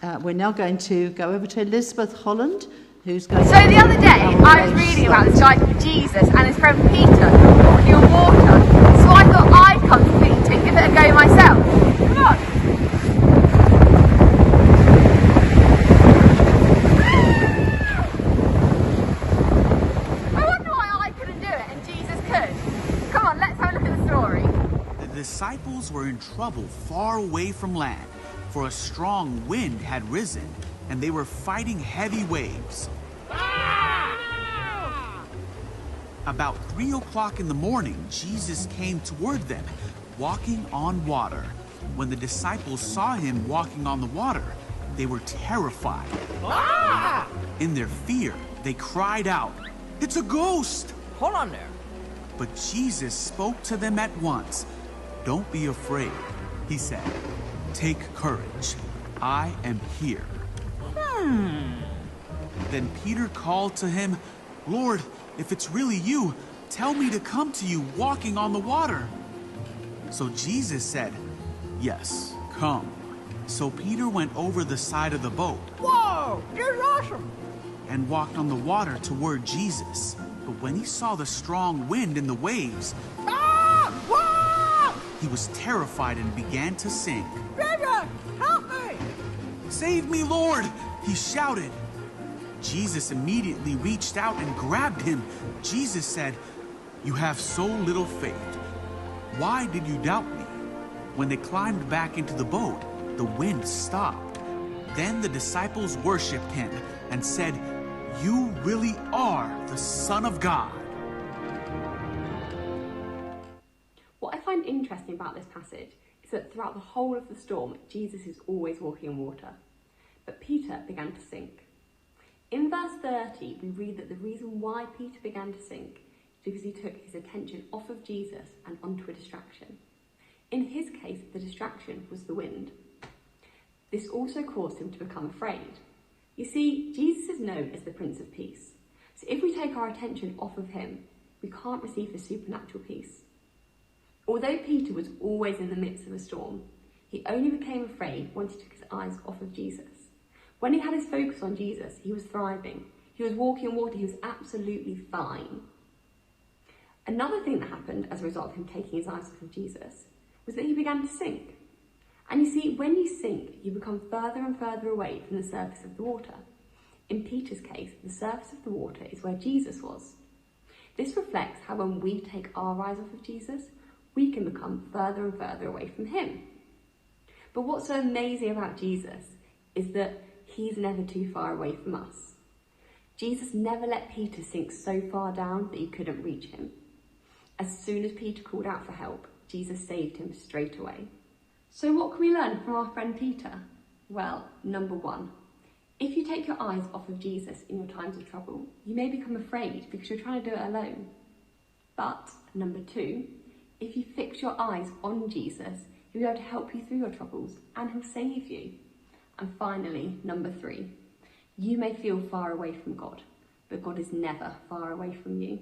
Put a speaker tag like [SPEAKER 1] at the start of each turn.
[SPEAKER 1] We're now going to go over to Elizabeth Holland, who's going
[SPEAKER 2] So the other day, I was reading about this guy called Jesus and his friend Peter who were walking on water. So I thought I'd come to Peter and give it a go myself. Come on. I wonder why I couldn't do it and Jesus could. Come on, let's have a look at the story.
[SPEAKER 3] The disciples were in trouble far away from land, for a strong wind had risen, and they were fighting heavy waves. About 3 o'clock in the morning, Jesus came toward them, walking on water. When the disciples saw him walking on the water, they were terrified. In their fear, they cried out, "It's a ghost!"
[SPEAKER 4] Hold on there.
[SPEAKER 3] But Jesus spoke to them at once. "Don't be afraid," he said. "Take courage. I am here." Then Peter called to him, "Lord, if it's really you, tell me to come to you walking on the water." So Jesus said, "Yes, come." So Peter went over the side of the boat.
[SPEAKER 4] Whoa, you're awesome.
[SPEAKER 3] And walked on the water toward Jesus. But when he saw the strong wind and the waves, he was terrified and began to sink.
[SPEAKER 4] Peter, help me!
[SPEAKER 3] "Save me, Lord!" he shouted. Jesus immediately reached out and grabbed him. Jesus said, "You have so little faith. Why did you doubt me?" When they climbed back into the boat, the wind stopped. Then the disciples worshipped him and said, "You really are the Son of God."
[SPEAKER 5] What I find interesting about this passage is that throughout the whole of the storm, Jesus is always walking on water. But Peter began to sink. In verse 30, we read that the reason why Peter began to sink is because he took his attention off of Jesus and onto a distraction. In his case, the distraction was the wind. This also caused him to become afraid. You see, Jesus is known as the Prince of Peace. So if we take our attention off of him, we can't receive the supernatural peace. Although Peter was always in the midst of a storm, he only became afraid once he took his eyes off of Jesus. When he had his focus on Jesus, he was thriving. He was walking on water, he was absolutely fine. Another thing that happened as a result of him taking his eyes off of Jesus was that he began to sink. And you see, when you sink, you become further and further away from the surface of the water. In Peter's case, the surface of the water is where Jesus was. This reflects how when we take our eyes off of Jesus, we can become further and further away from him. But what's so amazing about Jesus is that he's never too far away from us. Jesus never let Peter sink so far down that he couldn't reach him. As soon as Peter called out for help, Jesus saved him straight away. So what can we learn from our friend Peter? Well, number one, if you take your eyes off of Jesus in your times of trouble, you may become afraid because you're trying to do it alone. But number two, if you fix your eyes on Jesus, he'll be able to help you through your troubles and he'll save you. And finally, number three, you may feel far away from God, but God is never far away from you.